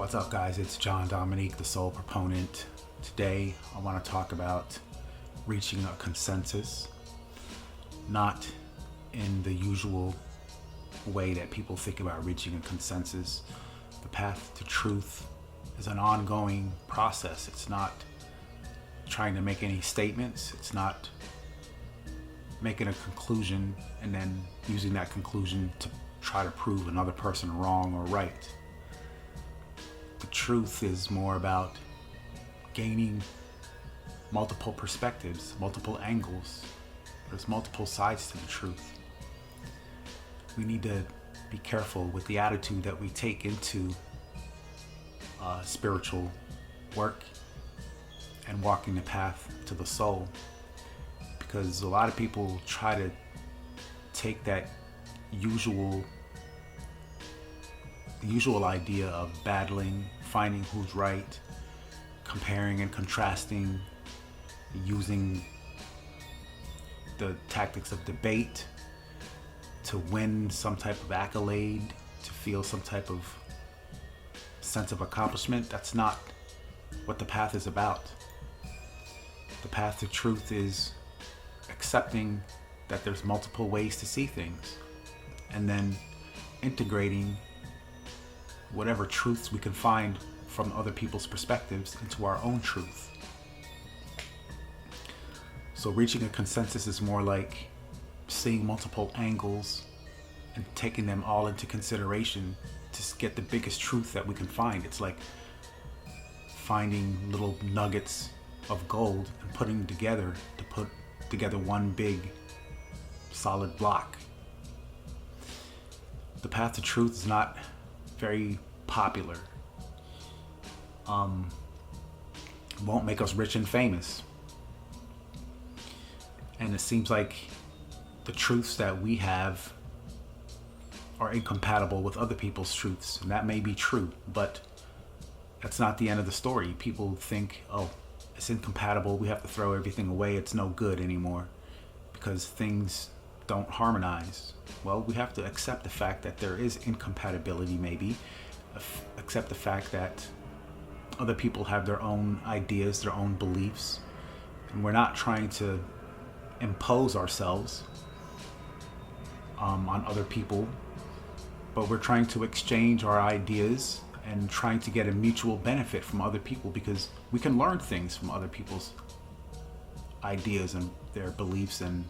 What's up, guys? It's John Dominique, the Soul Proponent. Today, I want to talk about reaching a consensus, not in the usual way that people think about reaching a consensus. The path to truth is an ongoing process. It's not trying to make any statements. It's not making a conclusion and then using that conclusion to try to prove another person wrong or right. The truth is more about gaining multiple perspectives, multiple angles. There's multiple sides to the truth. We need to be careful with the attitude that we take into spiritual work and walking the path to the soul, because a lot of people try to take that usual idea of battling, finding who's right, comparing and contrasting, using the tactics of debate to win some type of accolade, to feel some type of sense of accomplishment. That's not what the path is about. The path to truth is accepting that there's multiple ways to see things, and then integrating whatever truths we can find from other people's perspectives into our own truth. So reaching a consensus is more like seeing multiple angles and taking them all into consideration to get the biggest truth that we can find. It's like finding little nuggets of gold and putting them together to put together one big solid block. The path to truth is not very popular. Won't make us rich and famous. And it seems like the truths that we have are incompatible with other people's truths. And that may be true, but that's not the end of the story. People think, oh, it's incompatible, we have to throw everything away, it's no good anymore because things don't harmonize. Well, we have to accept the fact that there is incompatibility, maybe. Accept the fact that other people have their own ideas, their own beliefs, and we're not trying to impose ourselves on other people, but we're trying to exchange our ideas and trying to get a mutual benefit from other people, because we can learn things from other people's ideas and their beliefs and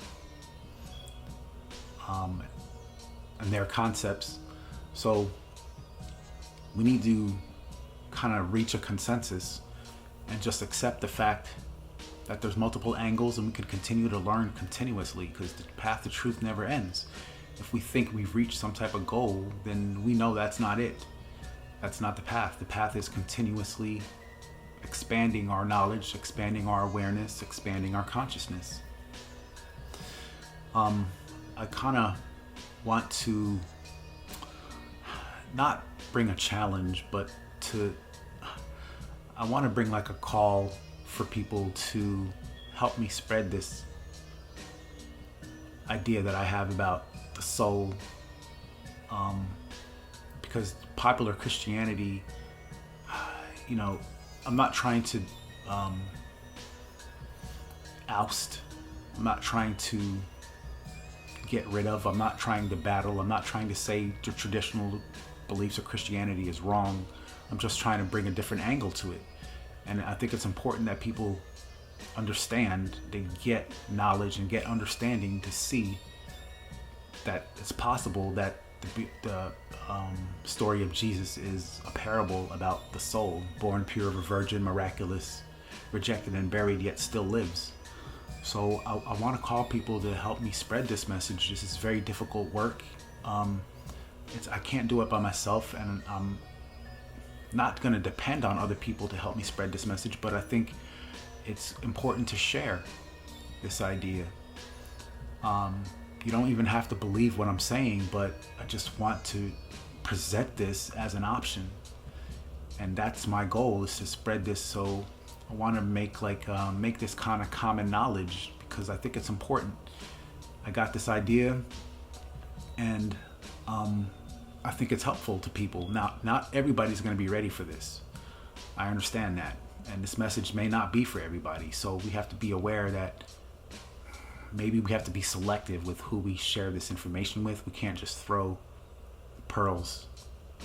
their concepts. So we need to kind of reach a consensus and just accept the fact that there's multiple angles, and we can continue to learn continuously, because the path to truth never ends. If we think we've reached some type of goal, then we know that's not it. That's not the path. The path is continuously expanding our knowledge, expanding our awareness, expanding our consciousness. I kind of want to not bring a challenge, but I want to bring like a call for people to help me spread this idea that I have about the soul, because popular Christianity, I'm not trying to oust, I'm not trying to get rid of, I'm not trying to battle, I'm not trying to say the traditional beliefs of Christianity is wrong. I'm just trying to bring a different angle to it. And I think it's important that people understand, they get knowledge and get understanding to see that it's possible that the story of Jesus is a parable about the soul, born pure of a virgin, miraculous, rejected and buried, yet still lives. So I want to call people to help me spread this message. This is very difficult work. I can't do it by myself, and I'm not going to depend on other people to help me spread this message, but I think it's important to share this idea. You don't even have to believe what I'm saying, but I just want to present this as an option. And that's my goal, is to spread this. So I want to make this kind of common knowledge, because I think it's important. I got this idea, and I think it's helpful to people. Now, not everybody's going to be ready for this. I understand that. And this message may not be for everybody. So we have to be aware that maybe we have to be selective with who we share this information with. We can't just throw pearls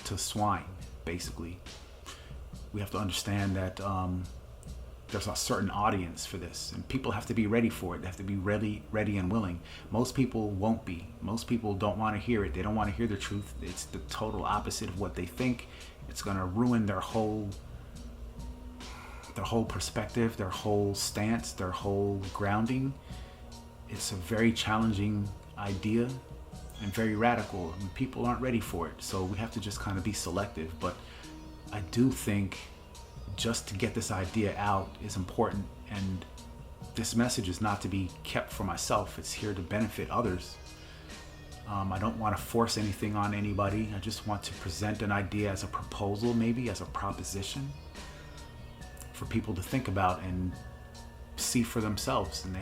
to swine, basically. We have to understand that there's a certain audience for this, and people have to be ready for it. They have to be ready and willing. Most people won't be. Most people don't want to hear it. They don't want to hear the truth. It's the total opposite of what they think. It's going to ruin their whole perspective, their whole stance, their whole grounding. It's a very challenging idea and very radical, and people aren't ready for it. So we have to just kind of be selective. But I do think just to get this idea out is important, and this message is not to be kept for myself. It's here to benefit others. I don't want to force anything on anybody. I just want to present an idea as a proposal, maybe as a proposition for people to think about and see for themselves. And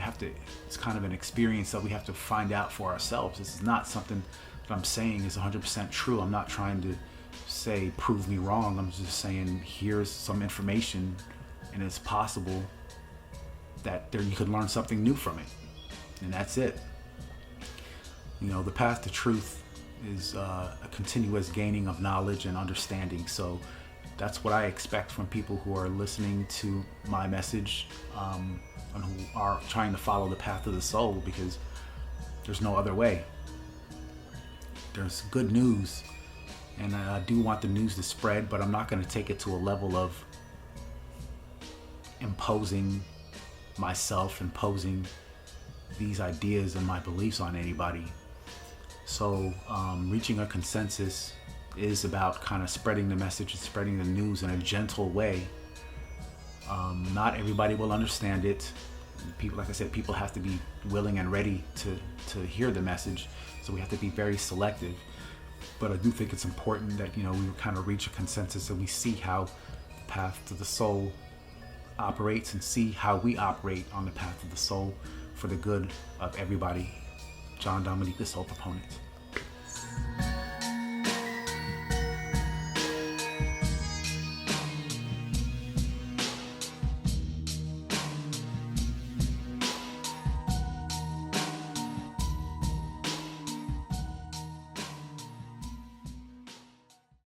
it's kind of an experience that we have to find out for ourselves. This is not something that I'm saying is 100% true. I'm not trying to say prove me wrong. I'm just saying here's some information, and it's possible that you could learn something new from it, and that's it. The path to truth is a continuous gaining of knowledge and understanding. So that's what I expect from people who are listening to my message, and who are trying to follow the path of the soul, because there's no other way. There's good news, and I do want the news to spread, but I'm not going to take it to a level of imposing myself, imposing these ideas and my beliefs on anybody. So reaching a consensus is about kind of spreading the message and spreading the news in a gentle way. Not everybody will understand it. People, like I said, people have to be willing and ready to hear the message. So we have to be very selective. But I do think it's important that, we kind of reach a consensus and we see how the path to the soul operates, and see how we operate on the path of the soul for the good of everybody. John Dominique, the Soul Proponent.